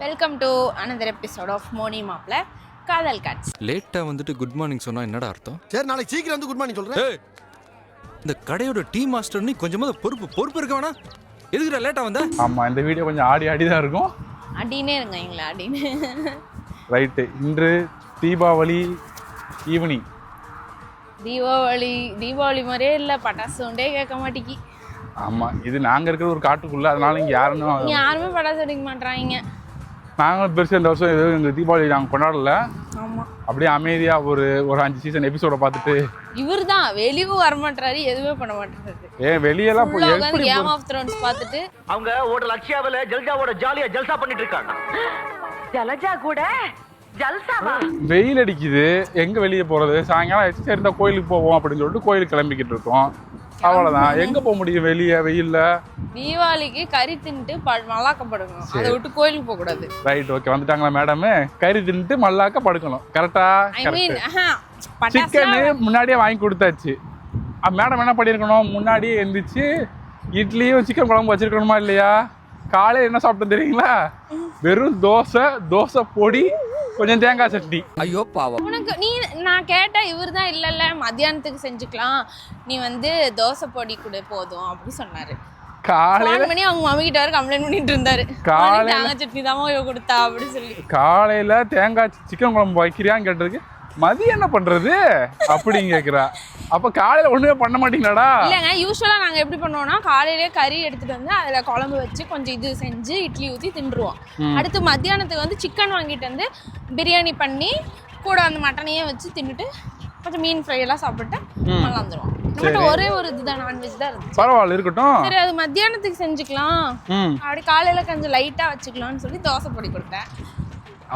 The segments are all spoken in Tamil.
Welcome to another episode of Moni மாப்ள காதல் காட்ஸ். லேட்டா வந்துட்டு குட் மார்னிங் சொன்னா என்னடா அர்த்தம்? சரி நாளைக்கு சீக்கிரம் வந்து குட் மார்னிங் சொல்றேன். இந்த கடையோட டீ மாஸ்டர் நீ கொஞ்சமாவது பொறுப்பு இருக்க வேணா? எதுக்குடா லேட்டா வந்த? ஆமா, இந்த வீடியோ கொஞ்சம் ஆடி தான் இருக்கும். அடினே இருங்க எங்களை அடினே. ரைட்டு, இன்று தீபாவளி ஈவினிங். தீபாவளி மாதிரியே இல்லை, பட்டாசு சவுண்டே கேட்க மாட்டேங்கி. ஆமாம், இது நாங்கள் இருக்கிற ஒரு காட்டுக்குள்ளே, அதனால இங்கே யாருமே பட்டாசு அடிக்க மாட்டாங்க. நாங்களும் பெருசாக இந்த வருஷம் எதுவும் எங்கள் தீபாவளி நாங்கள் கொண்டாடல. ஆமாம், அப்படியே அமைதியாக ஒரு 5 சீசன் எபிசோட பார்த்துட்டு. இவர் தான் வெளியும் வரமாட்டாரு, எதுவுமே பண்ண மாட்டாரு. வெளியெல்லாம் போய் கேம் ஆஃப் த்ரோன்ஸ் பார்த்துட்டு அவங்க ஒரு லட்சியாவில ஜல்ஜாவோட ஜல்சா பண்ணிட்டு இருக்காங்க. ஜலஜா கூட ஜல்சாவா? வெயில் அடிக்குது, எங்கே வெளியே போகிறது? சாயங்காலம் எக்ஸசைஸ் இருந்தால் கோயிலுக்கு போவோம் அப்படின்னு சொல்லிட்டு கோயிலுக்கு கிளம்பிக்கிட்டு இருக்கோம். அவ்வளோதான், எங்கே போக முடியும் வெளியே வெயில்ல? தீபாவளிக்கு கறி தின்ட்டு மல்லாக்க படுக்கணும், அதை விட்டு கோயிலுக்கு போக கூடாது. ரைட், ஓகே, வந்துட்டாங்களா மேடம்? கறி தின்ட்டு மல்லாக்க படுக்கணும், கரெக்டா? சிக்கனு முன்னாடியே வாங்கி கொடுத்தாச்சு. மேடம் என்ன பண்ணியிருக்கணும்? முன்னாடியே எந்திரிச்சு இட்லியும் சிக்கன் குழம்பு வச்சிருக்கணுமா இல்லையா? காலையில் என்ன சாப்பிட்டு தெரியுங்களா? வெறும் தோசை பொடி, கொஞ்சம் தேங்காய் சட்னி. ஐயோ பாவம். உனக்கு நான் கேட்டேன், இவர் தான் இல்லைல்ல மத்தியானத்துக்கு செஞ்சுக்கலாம், நீ தோசை பொடி கூட போதும் அப்படி சொன்னாரு. காலையில மணி அவங்க மம்மி கிட்ட கம்ப்ளைண்ட் பண்ணிட்டு இருந்தாரு, தேங்காய் சட்னி தான் கொடுத்தா அப்படின்னு சொல்லி. காலையில தேங்காய் சிக்கன் குழம்பு வைக்கிறியான்னு கேட்டதுக்கு மதியம் என்ன பண்றது அப்படின்னு கேக்குறா. அப்ப காலையில ஒண்ணுமே பண்ண மாட்டீங்களாடா? இல்லைங்க, யூஸ்வலா நாங்க எப்படி பண்ணுவோம்னா காலையிலேயே கறி எடுத்துட்டு வந்து அதுல குழம்பு வச்சு கொஞ்சம் இது செஞ்சு இட்லி ஊற்றி தின்றுவோம். அடுத்து மத்தியானத்துக்கு சிக்கன் வாங்கிட்டு வந்து பிரியாணி பண்ணி கூட அந்த மட்டனையே வச்சு தின்னுட்டு கொஞ்சம் மீன் ஃப்ரை எல்லாம் சாப்பிட்டு நல்லா வந்துடும். ஒரே ஒரு இதுதான், நான்வெஜ் தான் இருந்துச்சு. பரவாயில்ல, இருக்கட்டும். சரி, அது மத்தியானத்துக்கு செஞ்சுக்கலாம், அப்படி காலையில கொஞ்சம் லைட்டா வச்சுக்கலாம்னு சொல்லி தோசை பொடி கொடுத்தேன்.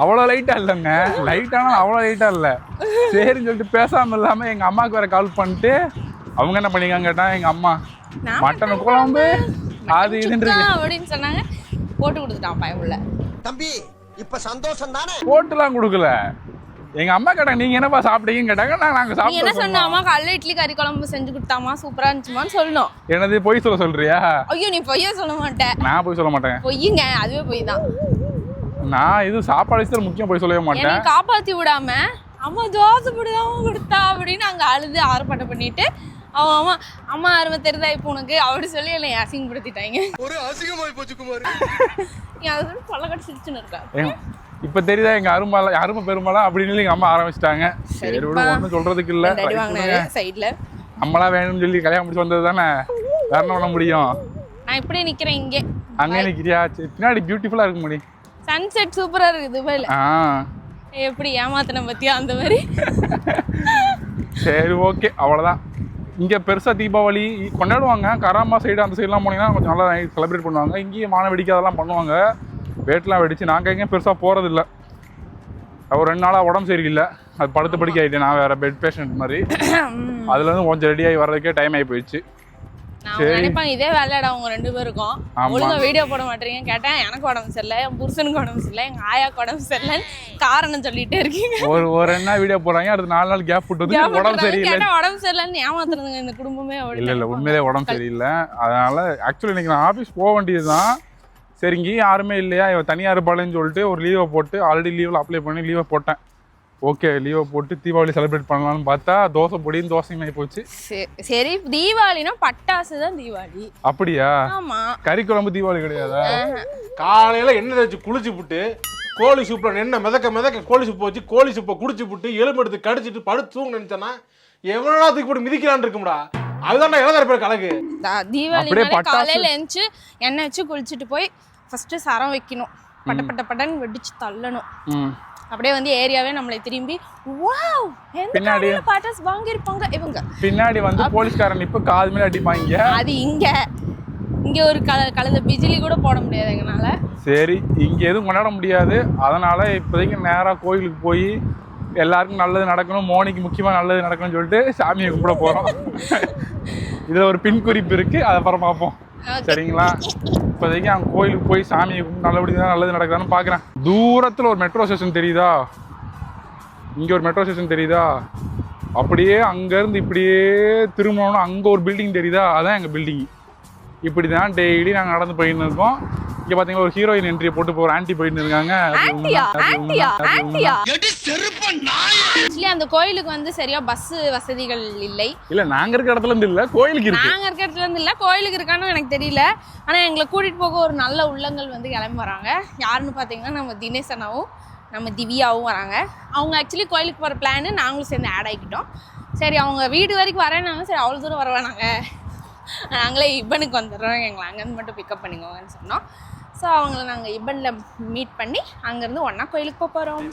அவ்வளோ லைட்டா இல்லைங்க, லைட்டானா அவ்வளோ லைட்டா இல்லை. சரின்னு சொல்லிட்டு பேசாம இல்லாம எங்க அம்மாவுக்கு வேற கால் பண்ணிட்டு அவங்க என்ன பண்ணிருக்காங்க கேட்டா, எங்க அம்மா மட்டன் குழம்பு அது இதுன்னு அப்படின்னு சொன்னாங்க, போட்டு கொடுத்துட்டான் பயமுள்ள. தம்பி இப்ப சந்தோஷம் தானே? போட்டுலாம் கொடுக்கல. எங்க அம்மா கேட்டாங்க, நீங்க என்னப்பா சாப்பிட்டீங்கன்னு கேட்டாங்க. நாங்க நீ என்ன சாப்பிட்டோம். சொன்ன? அம்மா காலைல இட்லி கறி குழம்பு செஞ்சு கொடுத்தாமா, சூப்பரா இருந்துச்சுமான்னு சொல்லணும். என்னது பொய் சொல்றியா? ஐயோ, நீ பொய்யா சொல்ல மாட்டேன். நான் போய் சொல்ல மாட்டேன். பொய்யுங்க, அதுவே பொய் தான். நான் இது சாப்பாடு விஷயத்துல முக்கியம் போய் சொல்லவே மாட்டேன். என்னை காப்பாத்தி விடாம அம்மா தோசை போடுதான் கொடுத்தா அப்படின்னு அங்க அழுது ஆர்ப்பாட்டம் பண்ணிட்டு அவன் அம்மா அருமை தெரிதா இப்போ உனக்கு அப்படி சொல்லி என்னை அசிங்கப்படுத்திட்டாங்க. ஒரு அசிங்கமாய் போச்சு குமார். நீ அதை சொல்ல கட்டி சிரிச்சுன்னு இருக்கா. இப்ப தெரியுதா எங்க அருமை பெருமாளா அப்படின்னு எங்க அம்மா ஆரம்பிச்சிட்டாங்க. சரி விட, ஒன்றும் சொல்றதுக்கு இல்ல. சைட்ல நம்மளா வேணும்னு சொல்லி கல்யாணம் முடிச்சு வந்தது தானே, வேற என்ன பண்ண முடியும்? நான் இப்படியே நிக்கிறேன் இங்கே. அங்கே நிக்கிறியா? பின்னாடி பியூட்டிஃபுல்லா இருக்க முடியும். சன்செட் சூப்பரா இருக்குது துபாயில. எப்படி ஏமாத்தின பத்தியா அந்த மாதிரி. சரி, ஓகே, அவ்வளோதான். இங்கே பெருசாக தீபாவளி கொண்டாடுவாங்க. கராமா சைடு அந்த சைட்லாம் போனீங்கன்னா கொஞ்சம் நல்லா செலிப்ரேட் பண்ணுவாங்க. இங்கேயும் மான வெடிக்க அதெல்லாம் பண்ணுவாங்க, வேட்டெலாம் வெடிச்சு. நாங்கள் எங்கேயும் பெருசாக போகிறதில்ல. ஒரு 2 நாளாக உடம்பு சரியில்லை, அது படுத்து படிக்க ஆகிட்டேன். நான் வேறு பெட் பேஷண்ட் மாதிரி. அதுலேருந்து கொஞ்சம் ரெடியாகி வர்றதுக்கே டைம் ஆகி போயிடுச்சு. நினைப்பாங்க இதே வேலைடா அவங்க 2 பேருக்கும், ஒழுங்கா வீடியோ போட மாட்டீங்க. கேட்டேன், எனக்கு உடம்பு சரியில்லை, என் புருஷனுக்கு உடம்பு சரியில்லை, எங்க ஆயாக்கு உடம்பு சரியில்லைன்னு காரணம் சொல்லிட்டே இருக்கீங்க. ஒரு என்ன வீடியோ போடுறாங்க, அடுத்து 4 நாள் கேப் விட்டு உடம்பு சரியில்லை, உடம்பு சரியில்லைன்னு ஏமாத்துறதுங்க இந்த குடும்பமே. இல்லை உண்மையிலே உடம்பு சரியில்லை. அதனால ஆக்சுவலி இன்னைக்கு நான் ஆஃபீஸ் போக வேண்டியது தான். சரி, இங்கேயும் யாருமே இல்லையா, இவன் தனியாக இருப்பாளேன்னு சொல்லிட்டு ஒரு லீவை போட்டு, ஆல்ரெடி லீவில் அப்ளை பண்ணி லீவை போட்டேன். ஓகே, லீவை போட்டு தீபாவளி செலிப்ரேட் பண்ணலாம்னு பார்த்தா தோசை பொடியும் தோசையும் ஆகி போச்சு. சரி, தீபாவளினா பட்டாசு தான் தீபாவளி. அப்படியா? ஆமா, கறி குழம்பு தீபாவளி கிடையாதா? காலையில எண்ணெய் வச்சு குளிச்சு புட்டு கோழி சூப்பை எண்ணெய் மிதக்க கோழி சூப்பை வச்சு கோழி சூப்பை குடிச்சு புட்டு எலும்பு எடுத்து கடிச்சிட்டு படுத்து தூங்க நினைச்சேன்னா எவ்வளோ தூக்கி போட்டு மிதிக்கலான்னு இருக்கும்டா. அதுதான் இளநரை பேர் கணக்கு. தீபாவளி காலையில எழுந்துச்சு எண்ணெய் வச்சு குளிச்சுட்டு போய் ஃபர்ஸ்ட் சரம் வைக்கணும், பட்டன்னு வெடிச்சு தள்ளணும். அப்படியே ஏரியாவே நம்மளை திரும்பி வாவ் பின்னாடி பட்டாசு வாங்கிருப்பாங்க இவங்க. பின்னாடி போலீஸ்காரன் இப்ப காது மேல அடிப்பாங்க. அது இங்க ஒரு கலந்த பிஜிலி கூட போட முடியாது எங்கனால. சரி, இங்க எதுவும் கொண்டாட முடியாது. அதனால இப்போதைக்கு நேரா கோயிலுக்கு போய் எல்லாருக்கும் நல்லது நடக்கணும், மோனிக்கு முக்கியமா நல்லது நடக்கணும்னு சொல்லிட்டு சாமியை கும்பிட போறோம். இதுல ஒரு பின் குறிப்பு இருக்கு, அதை அப்புறம் பார்ப்போம். சரிங்களா? இப்போதைக்கு அவங்க கோயிலுக்கு போய் சாமியை கும்பிட்டு நல்லபடியாக நல்லது நடக்குதான்னு பார்க்குறேன். தூரத்தில் ஒரு மெட்ரோ ஸ்டேஷன் தெரியுதா? இங்கே ஒரு மெட்ரோ ஸ்டேஷன் தெரியுதா? அப்படியே அங்கேருந்து இப்படியே திரும்பணும்னா அங்கே ஒரு பில்டிங் தெரியுதா? அதான் எங்கள் பில்டிங். இப்படி தான் டெய்லி நாங்கள் நடந்து போயின்னு இருக்கோம். இங்க பாத்தீங்கன்னா ஒரு ஹீரோயின் என்ட்ரி போட்டு ஒரு ஆன்டி போயிட்டு இருக்காங்க. ஆக்சுவலி அந்த கோயிலுக்கு வந்து சரியா பஸ் வசதிகள் இல்லை. இல்ல நாங்க இருக்க இடத்துல இருந்து இல்ல, கோயிலுக்கு இருக்கு. நாங்க இருக்க இடத்துல இருந்து இல்ல, கோயிலுக்கு இருக்கான்னு எனக்கு தெரியல. ஆனா எங்களை கூட்டிட்டு போக ஒரு நல்ல உள்ளங்கள் வந்து கிளம்பி வராங்க. யாருன்னு பாத்தீங்கன்னா நம்ம தினேஷ் அண்ணாவும் நம்ம திவ்யாவும் வராங்க. அவங்க ஆக்சுவலி கோயிலுக்கு போகிற பிளான்னு நாங்களும் சேர்ந்து ஆட் ஆகிக்கிட்டோம். சரி அவங்க வீடு வரைக்கும் வரேன்னாங்க. சரி அவ்வளோ தூரம் வரவேணாங்க, நாங்களே இப்பனுக்கு வந்துடுறோம், எங்களை அங்கேருந்து மட்டும் பிக்கப் பண்ணிக்கோங்கன்னு சொன்னோம். ஸோ அவங்கள நாங்கள் இப்பனில் மீட் பண்ணி அங்கேருந்து ஒன்றா கோயிலுக்கு போக போகிறோம்.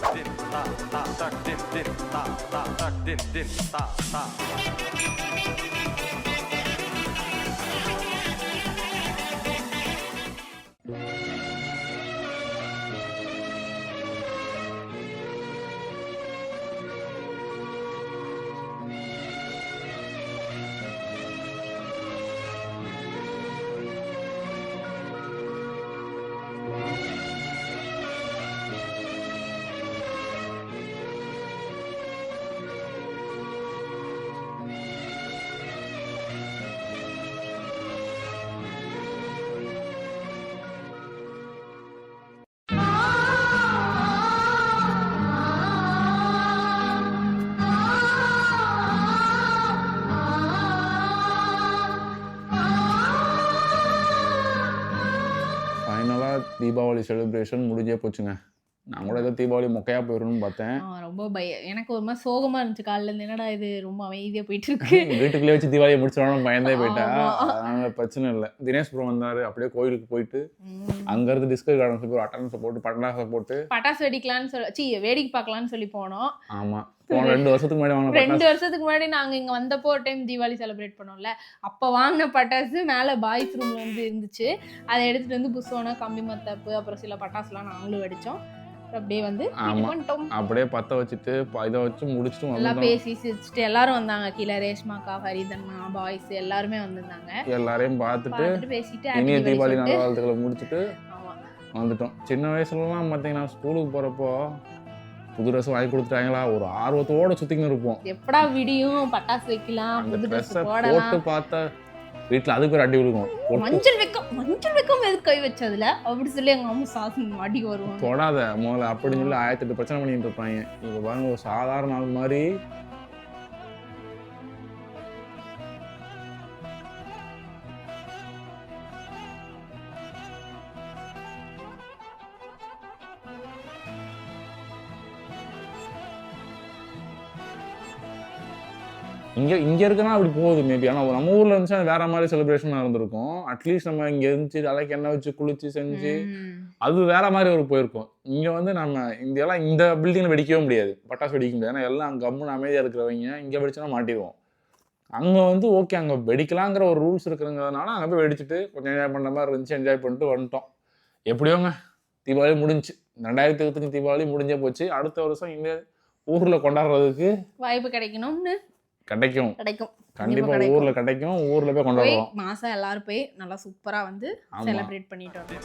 தீபாவளி செலிப்ரேஷன் முடிஞ்சே போச்சுங்க. நான் கூட ஏதோ தீபாவளி மொக்கையா போயிடணும்னு பார்த்தேன். ரொம்ப எனக்கு ஒரு மாதிரி சோகமா இருந்துச்சு காலையில இருந்து. என்னடா இது ரொம்ப அமைதியா போயிட்டு இருக்கு. வீட்டுக்குள்ளே வச்சு தீபாவளியை முடிச்சிடணும் பயந்தே போயிட்டேன். அதனால பிரச்சனை இல்லை. தினேஷ் ப்ரோ வந்தாரு, அப்படியே கோயிலுக்கு போயிட்டு அங்கிருந்து டிஸ்கஸ் கார்டன்ஸ் போய் அட்டன்ஸ் போட்டு பட்டாசு வெடிக்கலாம்னு சொல்லி வேடிக்கை பார்க்கலாம்னு சொல்லி போனோம். ஆமா, 2 வருஷத்துக்கு முன்னாடி 2 வருஷத்துக்கு முன்னாடி நாங்க இங்க வந்தப்போ ஒரு டைம் தீபாவளி செலிப்ரேட் பண்ணோம்ல, அப்ப வாங்கின பட்டாசு மேல பாய்ஸ் ரூம்ல வந்து இருந்துச்சு. அதை எடுத்துட்டு வந்து புஷ்வானா, கம்பி மத்தாப்பு, அப்புறம் சில பட்டாசுலாம் நாங்களும் வெடிச்சோம். அப்படியே வந்து அப்படியே பத்த வச்சுட்டு இதை வச்சு முடிச்சுட்டு எல்லாம் பேசி சிரிச்சுட்டு எல்லாரும் வந்தாங்க. கீழே ரேஷ்மாக்கா, ஹரிதன்மா, பாய்ஸ் எல்லாருமே வந்திருந்தாங்க. எல்லாரையும் பார்த்துட்டு பேசிட்டு இனிய தீபாவளி நல்வாழ்த்துக்களை முடிச்சுட்டு வந்துட்டோம். சின்ன வயசுலலாம் பார்த்தீங்கன்னா ஸ்கூலுக்கு போறப்போ புது ட்ரெஸ் வாங்கி கொடுத்துட்டாங்களா, ஒரு ஆர்வத்தோட சுத்திக்கின்னு இருப்போம். எப்படா விடியும் பட்டாசு வைக்கலாம், புது ட்ரெஸ் போட்டு பார்த்தா வீட்டில் அதுக்கு ஒரு அடி விழுக்கும். மஞ்சள் வைக்கும் எது கை வச்சதுல அப்படி சொல்லி எங்க அம்மா சாசம் அடி வருவோம். தொடாத முதல்ல அப்படின்னு சொல்லி 1008 பிரச்சனை பண்ணிட்டு இருப்பாங்க. இப்போ பாருங்க ஒரு சாதாரண நாள் மாதிரி இங்கே இருக்குன்னா அப்படி போகுது மேபி. ஆனால் நம்ம ஊரில் இருந்துச்சுன்னா வேற மாதிரி செலிப்ரேஷனாக இருந்திருக்கும். அட்லீஸ்ட் நம்ம இங்கே இருந்துச்சு தலைக்கு எண்ணெய் வச்சு குளிச்சு செஞ்சு அது வேற மாதிரி ஒரு போயிருக்கும். இங்கே வந்து நம்ம இங்கெல்லாம் இந்த பில்டிங்கில் வெடிக்கவே முடியாது, பட்டாசு வெடிக்க முடியாது. ஏன்னா எல்லாம் கம்முன்னு அமைதியாக இருக்கிறவங்க இங்கே வெடிச்சோன்னா மாட்டிடுவோம். அங்கே வந்து ஓகே அங்கே வெடிக்கலாங்கிற ஒரு ரூல்ஸ் இருக்குங்கிறதுனால அங்கே போய் வெடிச்சுட்டு கொஞ்சம் என்ஜாய் பண்ணுற மாதிரி இருந்துச்சு. என்ஜாய் பண்ணிட்டு வந்துட்டோம். எப்படியோங்க தீபாவளி முடிஞ்சு 2025 தீபாவளி முடிஞ்சே போச்சு. அடுத்த வருஷம் இங்கே ஊரில் கொண்டாடுறதுக்கு வாய்ப்பு கிடைக்கும் கண்டிப்பா. ஊர்ல கிடைக்கும், ஊர்ல போய் கொண்டாடுவோம். மாசம் எல்லாரும் போய் நல்லா சூப்பரா வந்து செலிப்ரேட் பண்ணிட்டு வரோம்.